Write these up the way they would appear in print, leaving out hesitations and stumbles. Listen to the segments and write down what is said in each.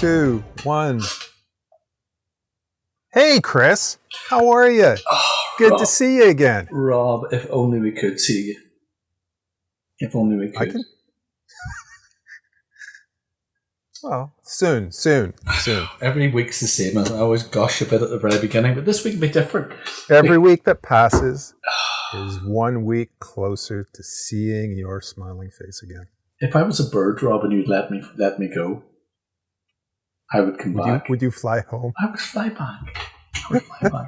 2, 1. Hey, Chris. How are you? Oh, Good Rob, to see you again. Rob, if only we could see you. If only we could. Well, soon. Every week's the same. I always gush a bit at the very beginning, but this week will be different. Every week that passes is 1 week closer to seeing your smiling face again. If I was a bird, Rob, and you'd let me go, I would come back. Would you fly home? I would fly back.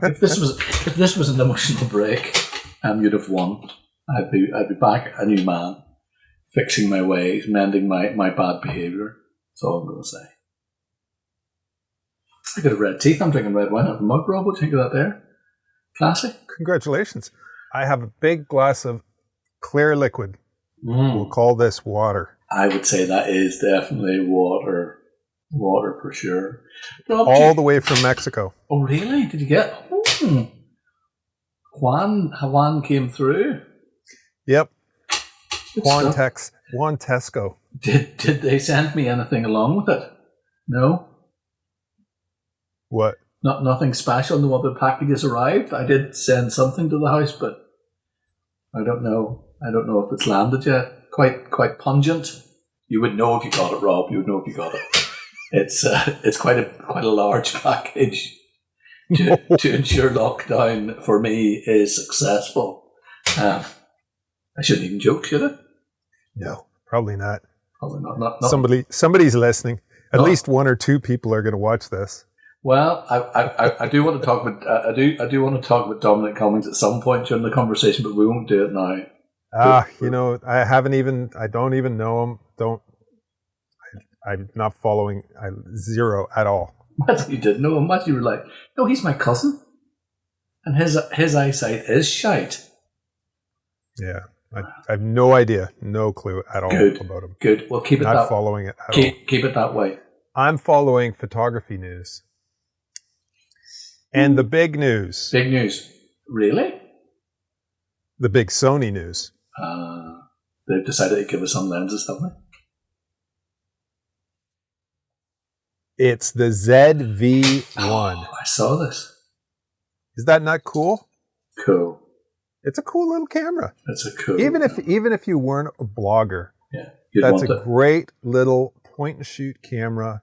If this was an emotional break, you'd have won. I'd be back a new man, fixing my ways, mending my bad behaviour. That's all I'm going to say. I got a red teeth. I'm drinking red wine out of a mug, Rob. What do you think of that there? Classy. Congratulations. I have a big glass of clear liquid. We'll call this water. I would say that is definitely water. Water for sure. Rob, all the way from Mexico. Oh, really? Did you get... Juan came through? Yep. Juan Tesco. Did they send me anything along with it? No? What? Nothing special. No other packages arrived. I did send something to the house, but I don't know. I don't know if it's landed yet. Quite pungent. You would know if you got it, Rob. You would know if you got it. It's quite a large package to ensure lockdown for me is successful. I shouldn't even joke, should I? No, probably not. Probably not. Somebody's listening. At least 1 or 2 people are going to watch this. Well, I do want to talk about I do want to talk about Dominic Cummings at some point during the conversation, but we won't do it now. I don't even know him. I'm not following. Zero at all. What, you didn't know him? What, you were like, no, he's my cousin, and his eyesight is shite. Yeah, I have no idea, no clue at all about him. Good. Well, keep it not following it at all. Keep it that way. I'm following photography news, and the big news. Big news, really? The big Sony news. They've decided to give us some lenses, haven't they? It's the ZV-1. Oh, I saw this. Is that not cool? Cool. It's a cool little camera. It's a cool. Even if you weren't a blogger, yeah, that's a great little point and shoot camera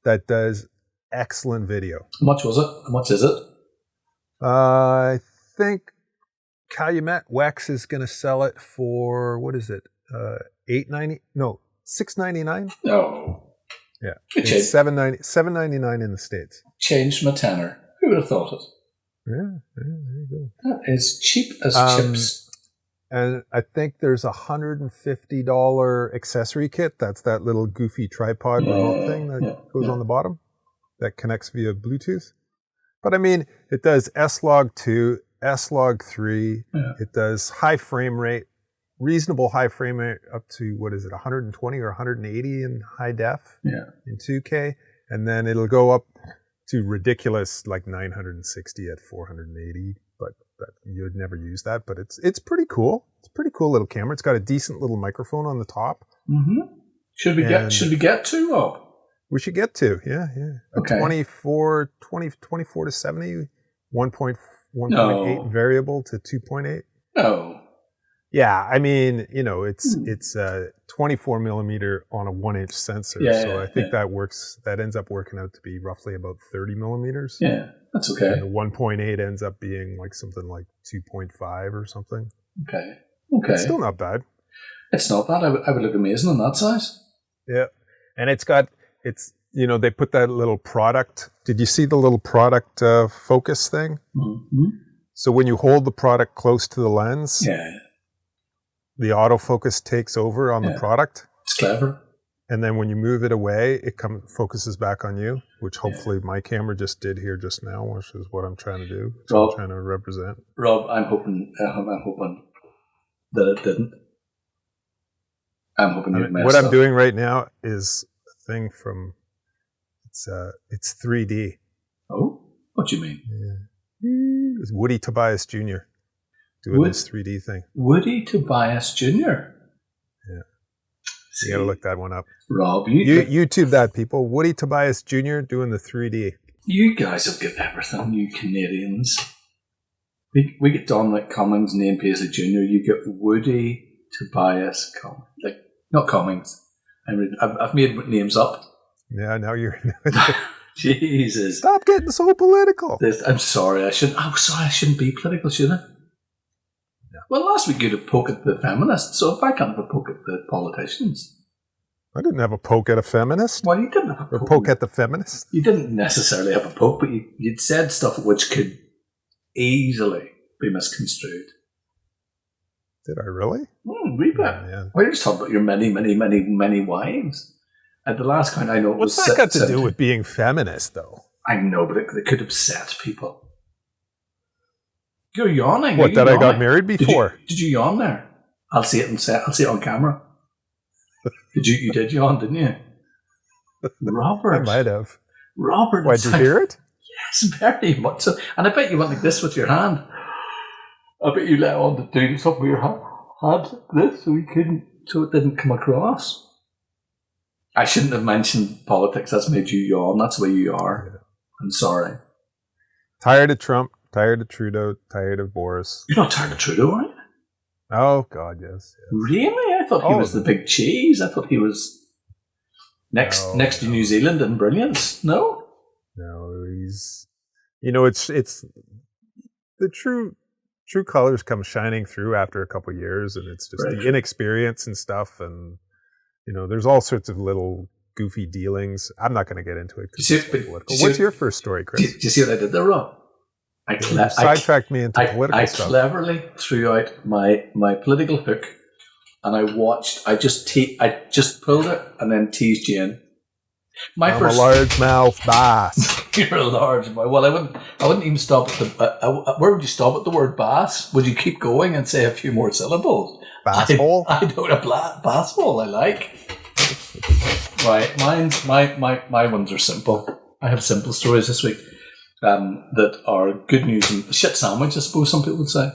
that does excellent video. How much was it? How much is it? I think Calumet Wex is going to sell it for, what is it? $8.90? No, $6.99. No. Yeah, it's $7.99 in the States. Changed from a tenner. Who would have thought it? Yeah, there you go. That is cheap as chips. And I think there's a $150 accessory kit. That's that little goofy tripod remote thing that goes on the bottom that connects via Bluetooth. But I mean, it does S-Log 2, S-Log 3. Yeah. It does high frame rate. Reasonable high frame rate up to, 120 or 180 in high def in 2K. And then it'll go up to ridiculous, like 960 at 480. But you'd never use that. But it's pretty cool. It's a pretty cool little camera. It's got a decent little microphone on the top. Mm-hmm. Should we get to, Rob? We should get to, yeah. Okay. 24 to 70, 1.8 variable to 2.8. No. Yeah, I mean, it's a 24 millimeter on a 1-inch sensor. So I think that ends up working out to be roughly about 30 millimeters. Yeah, that's okay. And the 1.8 ends up being like something like 2.5 or something. Okay. It's still not bad. It's not bad. I would look amazing on that size. Yeah. And they put that little product. Did you see the little product focus thing? Mm-hmm. So when you hold the product close to the lens, the autofocus takes over on the product. It's clever. And then when you move it away, it focuses back on you, which hopefully my camera just did here just now, which is what I'm trying to do. Rob, I'm trying to represent. Rob, I'm hoping that it didn't. I'm hoping you messed up. What I'm up. doing right now is a thing from it's 3D. Oh, what do you mean? Yeah. It's Woody Tobias Jr. doing this 3D thing. Woody Tobias Jr. Yeah. You got to look that one up. Rob, YouTube that, people. Woody Tobias Jr. doing the 3D. You guys have got everything, you Canadians. We get Dominic Cummings and Ian Paisley Jr. You get Woody Tobias Cummings. Like, not Cummings. I've made names up. Yeah, now you're... Jesus. Stop getting so political. I'm sorry, I shouldn't be political, should I? Yeah. Well, last week you had a poke at the feminists, so if I can't have a poke at the politicians... I didn't have a poke at a feminist. Well, you didn't have a poke at the feminist. You didn't necessarily have a poke, but you'd said stuff which could easily be misconstrued. Did I really? Wee bit. Well, you're just talking about your many, many, many, many wives. At the last count, I know it was... What's that got to do with being feminist, though? I know, but it could upset people. You're yawning. What, that I got married before? Did you yawn there? I'll see it on camera. You did yawn, didn't you? Robert. I might have. Robert. Why, did you hear it? Yes, very much so. And I bet you went like this with your hand. I bet you let on to do something with your hand like this so it didn't come across. I shouldn't have mentioned politics. That's made you yawn. That's the way you are. Yeah. I'm sorry. Tired of Trump, tired of Trudeau, tired of Boris. You're not tired of Trudeau, are you? Oh, God, yes. Really? I thought he was the big cheese. I thought he was next to New Zealand in brilliance. No? No, he's... it's the true colors come shining through after a couple of years, and it's just the inexperience and stuff, and there's all sorts of little goofy dealings. I'm not going to get into it. What's your first story, Chris? Do you see what I did there, Rob? You sidetracked me into political stuff. I cleverly threw out my political hook, and I just pulled it and then teased you in. I'm a largemouth bass. You're a largemouth. Well, I wouldn't even stop at the... where would you stop at the word bass? Would you keep going and say a few more syllables? Bass hole? I don't a bass hole, I like. Right, my ones are simple. I have simple stories this week that are good news and shit sandwich, I suppose some people would say.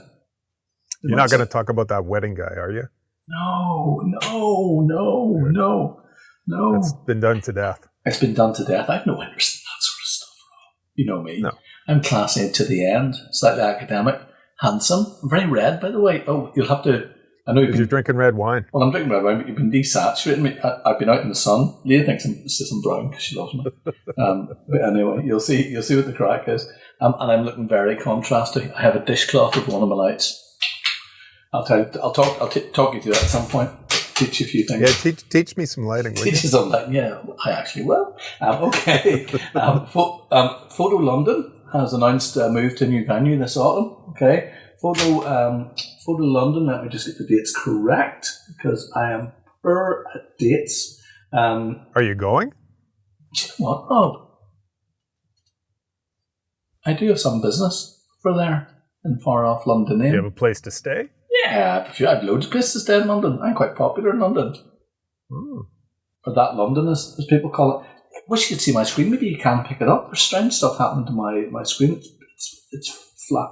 You're not going to talk about that wedding guy, are you? No. It's been done to death. It's been done to death. I have no interest in that sort of stuff. You know me. No. I'm class A to the end, slightly academic, handsome. I'm very red, by the way. Oh, you'll have to... I know you're drinking red wine. Well, I'm drinking red wine, but you've been desaturating me. I've been out in the sun. Leah thinks I'm brown because she loves me. But anyway, you'll see what the crack is. And I'm looking very contrasty. I have a dishcloth with one of my lights. I'll talk you through that at some point. Teach you a few things. Yeah, teach me some lighting. Teach you some lighting. Yeah, I actually will. Okay. Photo London has announced a move to a new venue this autumn. Okay. Photo London. Let me just get the dates correct because I am poor at dates. Are you going? Do you know what, Rob? I do have some business for there in far off London. Do you have a place to stay? Yeah, I have loads of places to stay in London. I'm quite popular in London. Or that London, as people call it. I wish you could see my screen. Maybe you can pick it up. There's strange stuff happening to my screen. It's flat.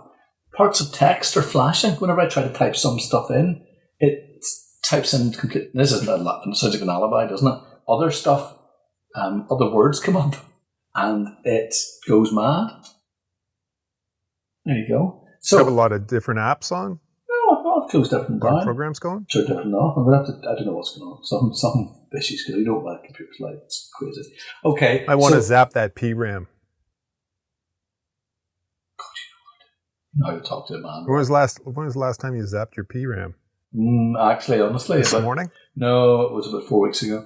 Parts of text are flashing. Whenever I try to type some stuff in, it types in complete... This isn't it sounds like an alibi, doesn't it? Other stuff, other words come up, and it goes mad. There you go. So you have a lot of different apps on? I've closed everything down. Programs going? Shut everything off. I'm going to have to... I don't know what's going on. Some issues because you know what my computer's like. It's crazy. Okay. I want to zap that PRAM. God, you know how to talk to a man. When was the last time you zapped your PRAM? Actually, honestly. This morning? No, it was about 4 weeks ago.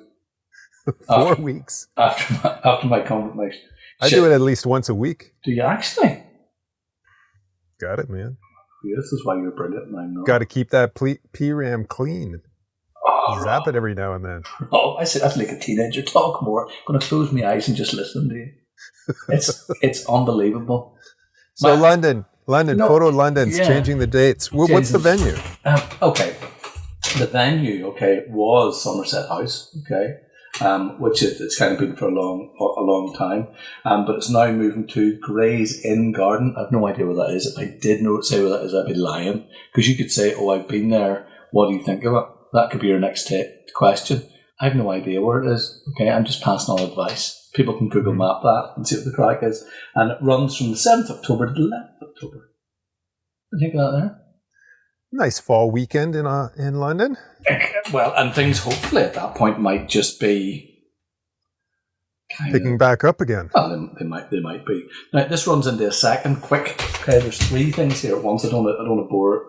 4 weeks? After my confirmation. I do it at least once a week. Do you actually? Got it, man. Yeah, this is why you're brilliant and I'm not. Got to keep that PRAM clean. Zap it every now and then. Oh, I said that's like a teenager. Talk more. I'm going to close my eyes and just listen to you. It's unbelievable. So London, Photo London's changing the dates. What's the venue? Okay, the venue was Somerset House. Okay. Which it's kind of been for a long time, but it's now moving to Gray's Inn Garden. I've no idea where that is. If I did say where that is, I'd be lying. Because you could say, "Oh, I've been there. What do you think of it?" That could be your next question. I have no idea where it is. Okay, I'm just passing on advice. People can Google Map that and see what the crack is. And it runs from the 7th of October to the 11th of October. I think of that there. Nice fall weekend in London. Well, and things hopefully at that point might just be picking back up again. Well, they might be. Now this runs into a second. Quick. Okay, there's 3 things here at once. I don't want to bore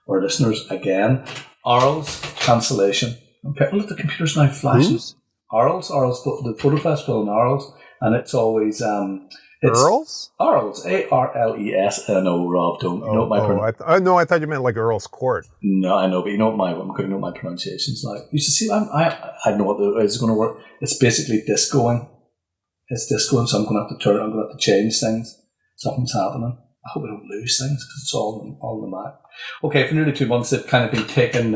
our listeners again. Arles cancellation. Okay, look, the computer's now flashing. Who's? Arles, the photo festival in Arles, and it's always Arles? Arles, Arles. No, Rob, don't. You know what my I thought you meant like Earl's Court. No, I know, but you know what I'm going to know my pronunciations like. You should see, I know what it's going to work. It's basically discoing. It's discoing, so I'm going to have to change things. Something's happening. I hope I don't lose things because it's all on the Mac. Okay, for nearly 2 months, they've kind of been taking.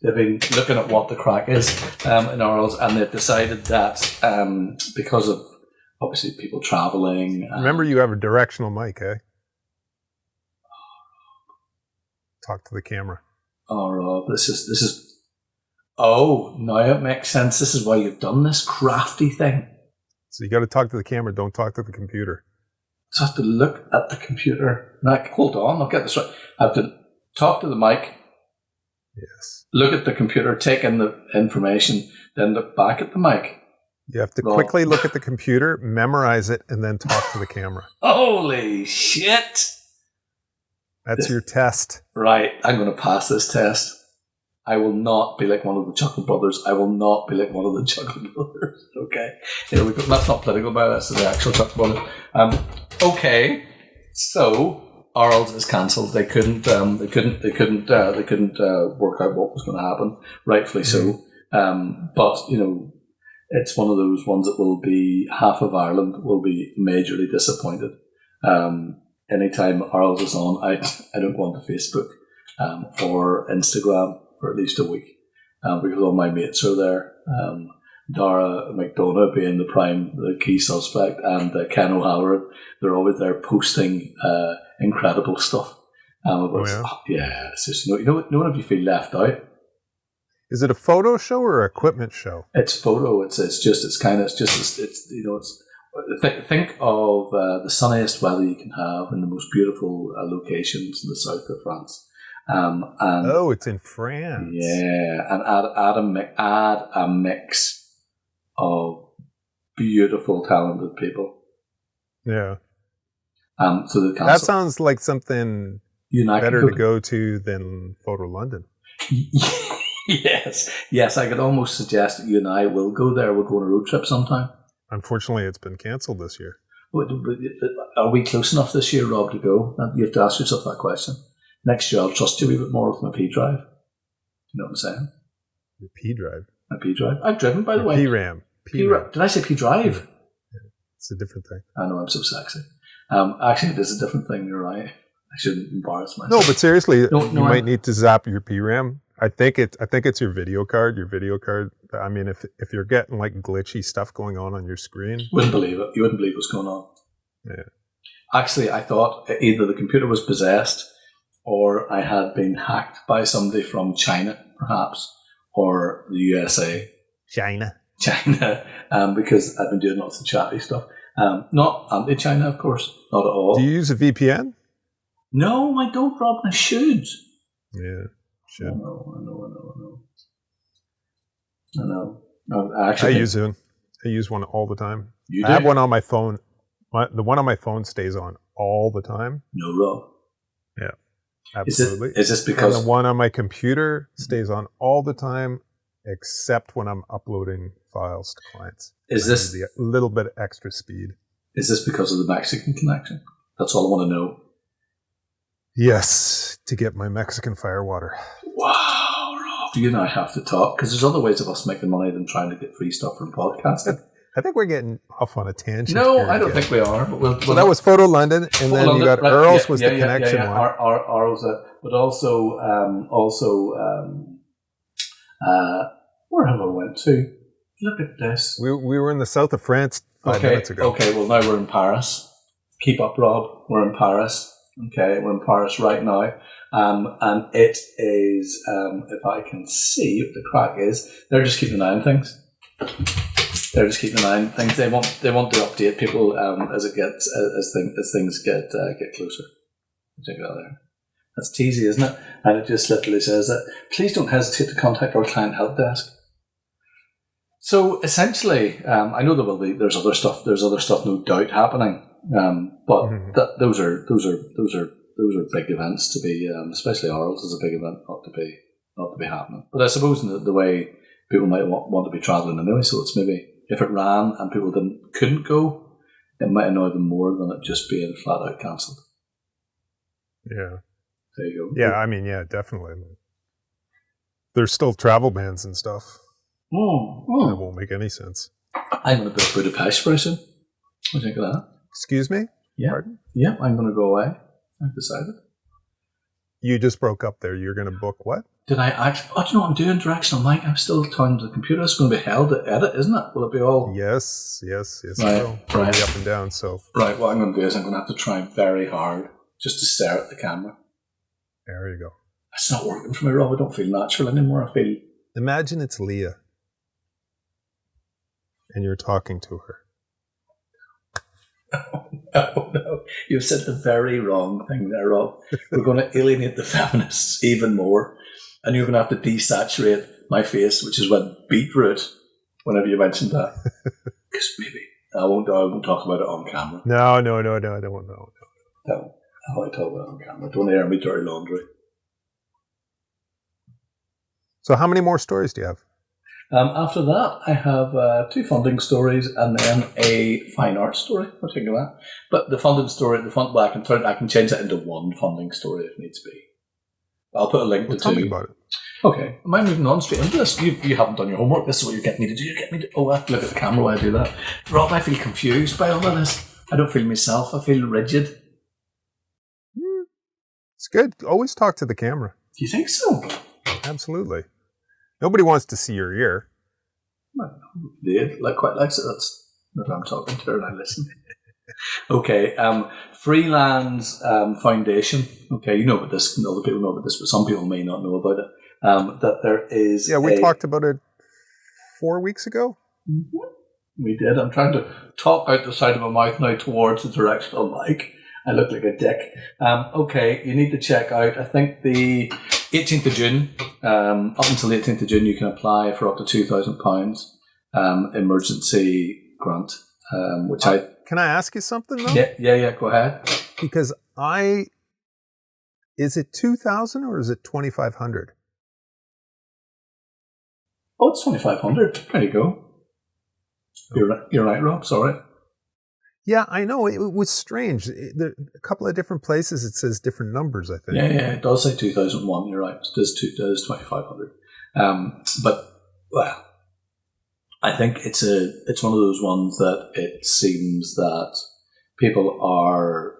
They've been looking at what the crack is in Arles, and they've decided that because of obviously people travelling. Remember, you have a directional mic, eh? Talk to the camera. Oh, Rob, this is. Oh, now it makes sense. This is why you've done this crafty thing. So you got to talk to the camera. Don't talk to the computer. So I have to look at the computer. Now, hold on, I'll get this right. I have to talk to the mic. Yes. Look at the computer, take in the information, then look back at the mic. You have to quickly look at the computer, memorize it, and then talk to the camera. Holy shit! That's your test. Right, I'm going to pass this test. I will not be like one of the Chuckle Brothers. Okay, here we go. That's not political, but that's the actual Chuckle Brothers. Okay, so Arles is cancelled. They couldn't work out what was going to happen. Rightfully so. But it's one of those ones that will be half of Ireland will be majorly disappointed. Anytime Arles is on, I don't go onto Facebook or Instagram for at least a week because all my mates are there. Dara McDonough being the key suspect, and Ken O'Halloran, they're always there posting incredible stuff. It's just, you know if you feel left out. Is it a photo show or an equipment show? It's photo. Think of the sunniest weather you can have in the most beautiful locations in the south of France. It's in France. Yeah, and add a mix of beautiful, talented people. Yeah. So that sounds like something better to go to than Photo London. Yes. I could almost suggest that you and I will go there. We'll go on a road trip sometime. Unfortunately, it's been cancelled this year. Are we close enough this year, Rob, to go? You have to ask yourself that question. Next year, I'll trust you a wee bit more with my P drive. You know what I'm saying? Your P drive? My P drive. I've driven, by the way. P-RAM. Did I say P drive? Yeah. It's a different thing. I know, I'm so sexy. Actually, it is a different thing. You're right. I shouldn't embarrass myself. No, but seriously, you might need to zap your PRAM. I think it's your video card. I mean, if you're getting like glitchy stuff going on your screen, wouldn't believe it. You wouldn't believe what's going on. Yeah. Actually, I thought either the computer was possessed, or I had been hacked by somebody from China, perhaps, or the USA. China, because I've been doing lots of chatty stuff. Not anti-China, of course, not at all. Do you use a VPN? No, I don't, Rob. I should. Yeah, should. I know. I use one all the time. You do? I have one on my phone. The one on my phone stays on all the time. No, Rob. Yeah, absolutely. Is this because... And the one on my computer stays on all the time, except when I'm uploading files to clients. Is this a little bit extra speed? Is this because of the Mexican connection? That's all I want to know. Yes, to get my Mexican firewater. Wow, Rob. You and I have to talk, because there's other ways of us making money than trying to get free stuff from podcasting. I think we're getting off on a tangent. No, I don't think we are. But so that was Photo London, and then you got Arles was the connection one. Arles, but also, where have I went to? Look at this. We were in the south of France 5 minutes ago. Okay, well now we're in Paris. Keep up, Rob. We're in Paris. Okay, we're in Paris right now. And it is, if I can see what the crack is, they're just keeping an eye on things. They're just keeping an eye on things. They want to update people as things get closer. Check it out there. That's teasy, isn't it? And it just literally says that please don't hesitate to contact our client help desk. So essentially, I know there's other stuff no doubt happening, but those are big events to be, especially Arles is a big event not to be happening. But I suppose in the way people might want to be travelling anyway, so it's maybe if it ran and people couldn't go, it might annoy them more than it just being flat out cancelled. Yeah. There you go. Yeah, I mean, yeah, definitely. There's still travel bans and stuff. That won't make any sense. I'm going to book Budapest very soon. What do you think of that? Excuse me? Yeah. Pardon? Yeah, I'm going to go away. I've decided. You just broke up there. You're going to book what? Did I actually? Oh, do you know what I'm doing? Directional mic. I'm still turning to the computer. It's going to be hell to edit, isn't it? Will it be all? Yes. Right. It will. Probably up and down. So. Right. What I'm going to do is I'm going to have to try very hard just to stare at the camera. There you go. It's not working for me, Rob. I don't feel natural anymore. I feel. Imagine it's Leah. And you're talking to her. No. You've said the very wrong thing there, Rob. We're going to alienate the feminists even more. And you're going to have to desaturate my face, which is what beetroot, whenever you mentioned that. Because maybe I won't talk about it on camera. No, I don't. No, I won't talk about it on camera. Don't air me dirty laundry. So how many more stories do you have? After that, I have 2 funding stories and then a fine art story. What do you think of that? But the funding story, I can change that into one funding story if needs be. I'll put a link to 2. Tell me about it. Okay, am I moving on straight into this? You haven't done your homework. This is what you're getting me to do. I have to look at the camera while I do that. Rob, I feel confused by all of this. I don't feel myself. I feel rigid. It's good. Always talk to the camera. Do you think so? Absolutely. Nobody wants to see your ear. Well, Dave quite likes it. That's if I'm talking to her and I listen. Okay, Freelands Foundation. Okay, you know about this. Other people know about this, but some people may not know about it. That there is. Yeah, we talked about it 4 weeks ago. Mm-hmm. We did. I'm trying to talk out the side of my mouth now towards the directional mic. I look like a dick. Okay, you need to check out. I think the 18th of June, up until the 18th of June, you can apply for up to £2,000 emergency grant, which Can I ask you something, though? Yeah, go ahead. Because is it 2,000 or is it 2,500? Oh, it's 2,500. There you go. You're right, Rob. Sorry. Yeah, I know. It was strange. A couple of different places it says different numbers, I think. Yeah, it does say 2001. You're right. It does 2,500. But well, I think it's one of those ones that it seems that people are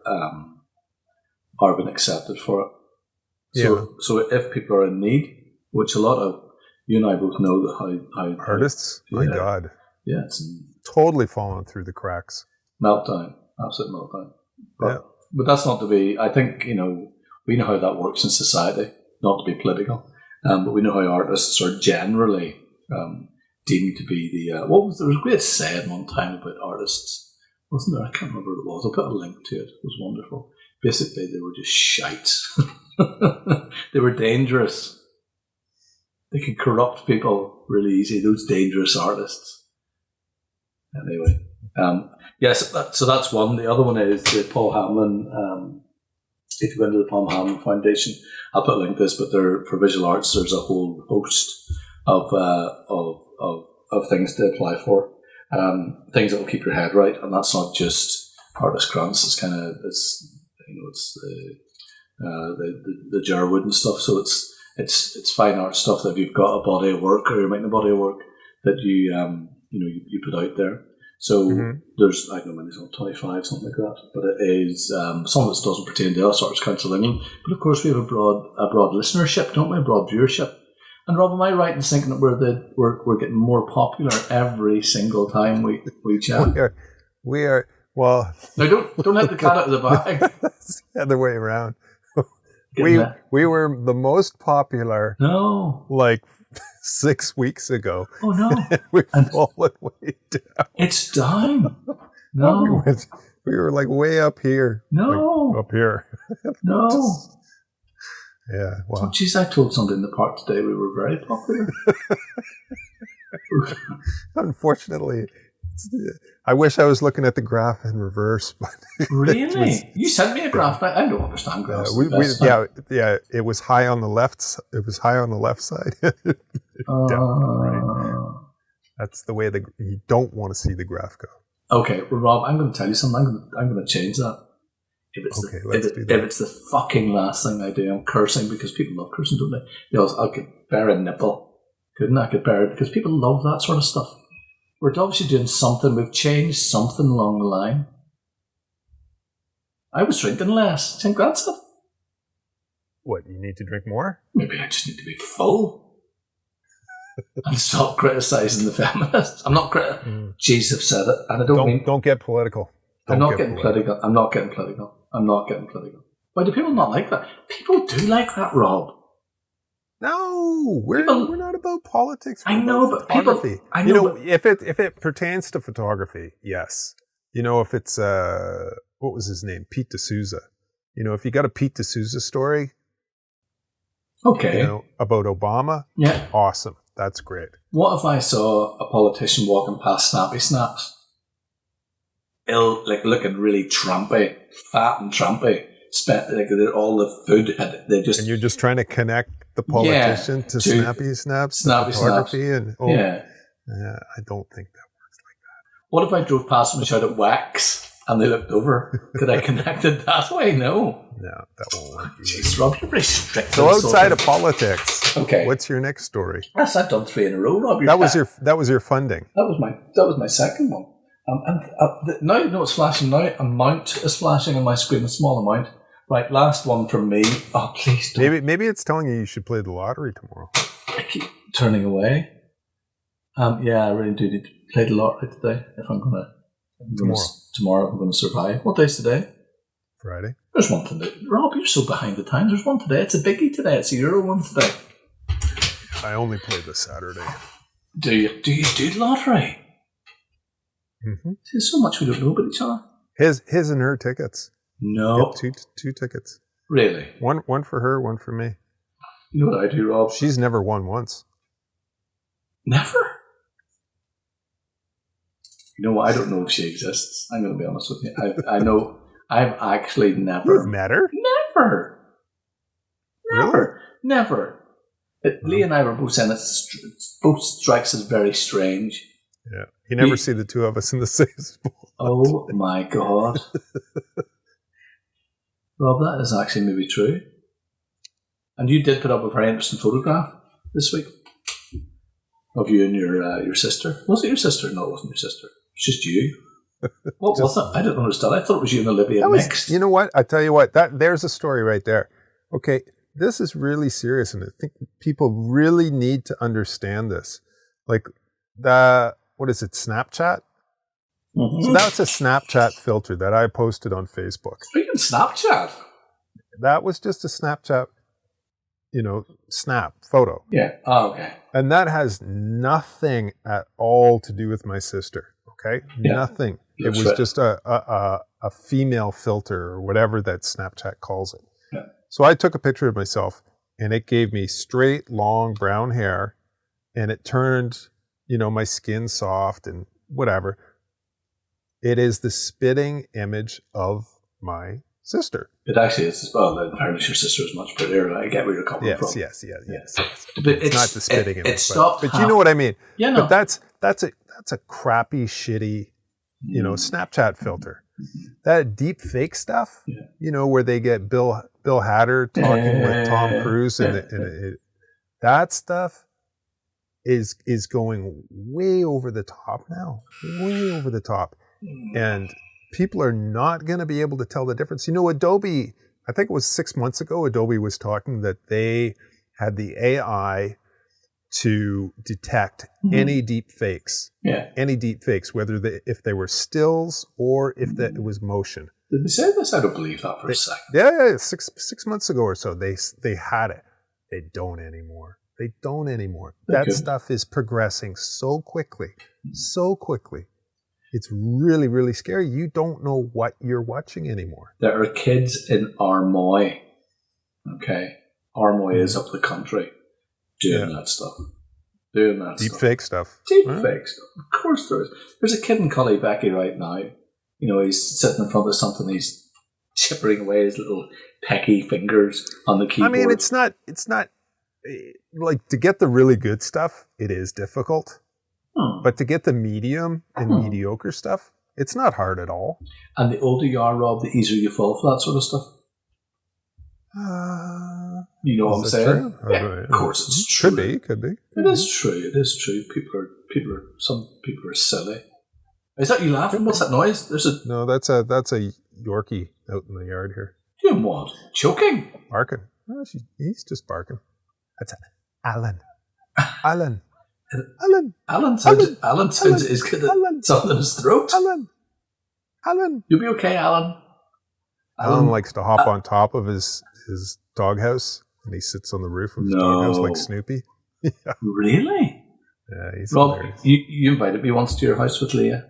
being accepted for it. So if people are in need, which a lot of you and I both know that how artists, my God, yeah, it's totally fallen through the cracks. Meltdown, absolute meltdown. But that's not to be. I think we know how that works in society. Not to be political, but we know how artists are generally deemed to be the. There was a great saying one time about artists, wasn't there? I can't remember what it was. I'll put a link to it. It was wonderful. Basically, they were just shites. They were dangerous. They could corrupt people really easy. Those dangerous artists. Anyway. Yes, so that's one. The other one is the Paul Hamlin. If you go into the Paul Hamlin Foundation, I'll put a link to this. But for visual arts, there's a whole host of things to apply for. Things that will keep your head right, and that's not just artist grants. It's the Jerwood and stuff. So it's fine art stuff that if you've got a body of work or you're making a body of work that you put out there. So there's, I don't know, it's 25, something like that. But it is, some of it doesn't pertain to us, Arts Council England. But of course, we have a broad listenership, don't we? A broad viewership. And Rob, am I right in thinking that we're getting more popular every single time we chat? We are. Well, now don't let the cat out of the bag. It's the other way around. We were the most popular No. like 6 weeks ago. Oh, no. We've fallen way down. It's down. No. No. We were like way up here. No. Like, up here. No. Yeah. Well. Oh, geez, I told somebody in the park today we were very popular. Unfortunately, I wish I was looking at the graph in reverse. But really? You sent me a graph. I don't understand graphs. It was high on the left. It was high on the left side. Down, right. That's the way you don't want to see the graph go. Okay, well, Rob, I'm going to tell you something. I'm going to change that. If it's the fucking last thing I do, I'm cursing because people love cursing, don't they? You know, I could bear a nipple. Couldn't I? Could bear it because people love that sort of stuff. We're obviously doing something. We've changed something along the line. I was drinking less. I think that's it. What, you need to drink more? Maybe I just need to be full. And stop criticising the feminists. I'm not Jeez, I've said it. And I don't get political. I'm not getting political. Why do people not like that? People do like that, Rob. No, we're not about politics. I know, but photography. People. I know, if it pertains to photography, yes. You know, if it's what was his name, Pete D'Souza. You know, if you got a Pete D'Souza story, okay, you know, about Obama, yeah, awesome, that's great. What if I saw a politician walking past Snappy Snaps, looking really trampy, fat and trampy? Spent all the food and you're just trying to connect the politician to Snappy Snaps, photography, and I don't think that works like that. What if I drove past them and shouted wax, and they looked over? Could I connect it that way? No, that won't work. Jeez, Rob, you're very strict. So outside of politics, okay, what's your next story? Yes, I've done 3 in a row, Rob. That was your funding. That was my second one. Now it's flashing now. A mount is flashing on my screen, a small amount. Right, last one from me. Oh, please don't. Maybe it's telling you should play the lottery tomorrow. I keep turning away. Yeah, I really do need to play the lottery today if I'm going to... Tomorrow I'm going to survive. What day is today? Friday. There's one today. Rob, you're so behind the times. There's one today. It's a biggie today. It's a Euro one today. I only play this Saturday. Do you do lottery? Mm-hmm. There's so much we don't know about each other. His and her tickets. No. Two tickets. Really? One for her, one for me. You know what I do, Rob? She's never won once. Never? You know what? I don't know if she exists. I'm going to be honest with you. I know I've actually never... You've met her? Never. Really? Never. Lee and I were both saying it both strikes as very strange. Yeah. You never see the two of us in the same spot. Oh my God. Rob, that is actually maybe true. And you did put up a very interesting photograph this week of you and your sister. Was it your sister? No, it wasn't your sister. It's just you. What was it? I didn't understand. I thought it was you and Olivia mixed. You know what? I tell you what. There's a story right there. Okay, this is really serious, and I think people really need to understand this. Like what is it? Snapchat. Mm-hmm. So that's a Snapchat filter that I posted on Facebook. Speaking of Snapchat, that was just a Snapchat, snap photo. Yeah. Oh, okay. And that has nothing at all to do with my sister. Okay, yeah. Nothing. It was just a female filter or whatever that Snapchat calls it. Yeah. So I took a picture of myself, and it gave me straight, long brown hair, and it turned, my skin soft and whatever. It is the spitting image of my sister. It actually is as well. In fairness, your sister is much prettier. I get where you're coming from. Yes. But it's not the spitting image. But you know what I mean. Yeah, no. But that's a crappy, shitty, Snapchat filter. That deep fake stuff, where they get Bill Hader talking with Tom Cruise, and that stuff is going way over the top now. Way over the top. And people are not going to be able to tell the difference. Adobe, I think it was 6 months ago, Adobe was talking that they had the AI to detect any deep fakes. Yeah. Any deep fakes, whether if they were stills or if it was motion. Did they say this? I don't believe that for a second. Yeah, 6 months ago or so, they had it. They don't anymore. That stuff is progressing so quickly. It's really, really scary. You don't know what you're watching anymore. There are kids in Armoy, okay? Armoy is up the country doing that stuff. Deep fake stuff. Fake stuff. Of course there is. There's a kid in Cullybecky right now. You know, he's sitting in front of something. He's chippering away his little pecky fingers on the keyboard. I mean, it's not like, to get the really good stuff, it is difficult. But to get the medium and mediocre stuff, it's not hard at all. And the older you are, Rob, the easier you fall for that sort of stuff. You know what I'm saying? Yeah, of course it's true. Could be. It is true. Some people are silly. Is that you laughing? What's that noise? No, that's a Yorkie out in the yard here. Doing what? Choking? Barking. No, he's just barking. That's Alan. Alan sounds as good as something in his throat. Alan. You'll be okay, Alan. Alan likes to hop on top of his doghouse, and he sits on the roof of his doghouse like Snoopy. Yeah. Really? Yeah, he's Rob, hilarious. you invited me once to your house with Leah,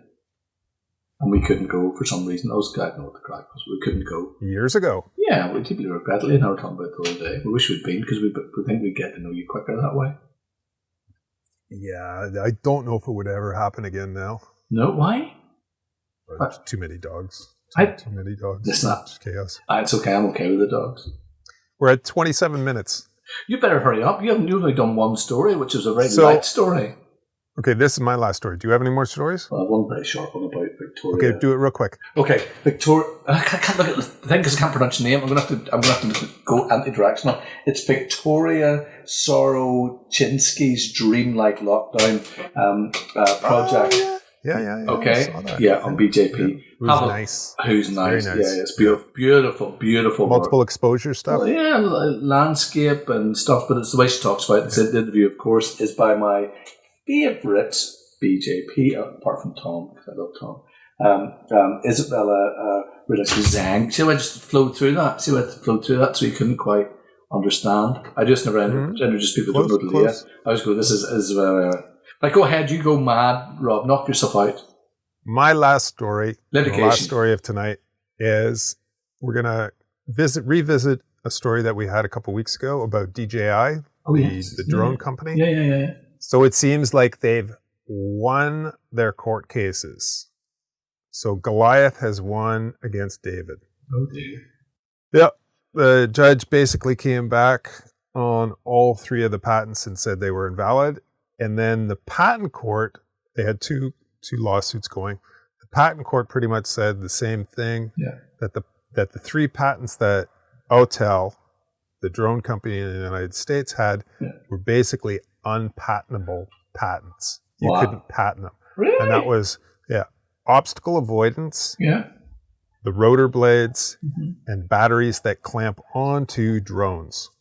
and we couldn't go for some reason. I don't know what the crack was. We couldn't go. Years ago. Yeah, we deeply regret it. Leah and I were talking about it the other day. We wish we'd been, because we think we'd get to know you quicker that way. Yeah, I don't know if it would ever happen again now. No, why? Too many dogs. Too many dogs. It's not. It's chaos. It's okay. I'm okay with the dogs. We're at 27 minutes. You better hurry up. You've only done one story, which is a very light story. Okay, this is my last story. Do you have any more stories? Well, one very short one about Victoria. Okay, do it real quick. Okay, Victoria. I can't look at the thing because I can't pronounce your name. I'm gonna have to go anti-directional. It's Viktoria Sorochinski's Dreamlike Lockdown project. Yeah. Okay. On BJP. Who's nice. Very nice. Yeah, it's beautiful. Multiple work. exposure stuff. Well, yeah, landscape and stuff. But it's the way she talks about it. The interview, of course, is by my favourite BJP, apart from Tom, because I love Tom. Isabella Zhang. See how I just flowed through that? So you couldn't quite understand. I just never introduce people who don't know Leah. I always go, this is like, go ahead, you go mad, Rob, knock yourself out. My last story, Litigation. The last story of tonight is we're going to revisit a story that we had a couple weeks ago about DJI, the drone company. Yeah. So it seems like they've won their court cases. So Goliath has won against David. Oh, dear. Yep. The judge basically came back on all three of the patents and said they were invalid. And then the patent court, they had two lawsuits going. The patent court pretty much said the same thing, that the three patents that Autel, the drone company in the United States, had were basically unpatentable patents. You couldn't patent them. Really? And that was, obstacle avoidance, the rotor blades, and batteries that clamp onto drones.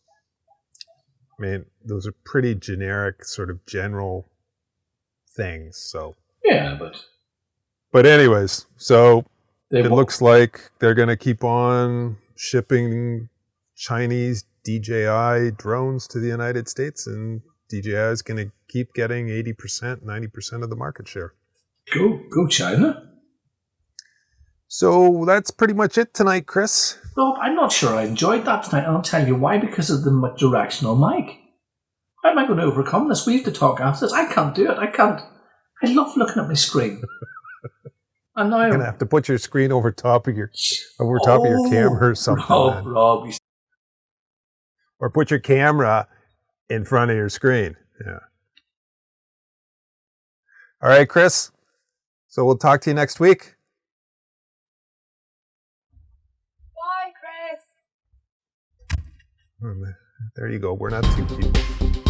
I mean, those are pretty generic, sort of general things. So but anyways, so it looks like they're going to keep on shipping Chinese DJI drones to the United States, and DJI is going to keep getting 80%, 90% of the market share. Go China. So that's pretty much it tonight, Chris. Rob, I'm not sure I enjoyed that tonight, and I'll tell you why, because of the directional mic. How am I going to overcome this? We have to talk after this. I can't do it. I can't. I love looking at my screen. And now you're going to have to put your screen over top of your camera or something. Rob. Or put your camera in front of your screen. Yeah. All right, Chris. So we'll talk to you next week. There you go. We're not two people.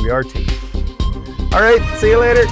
We are two. All right. See you later.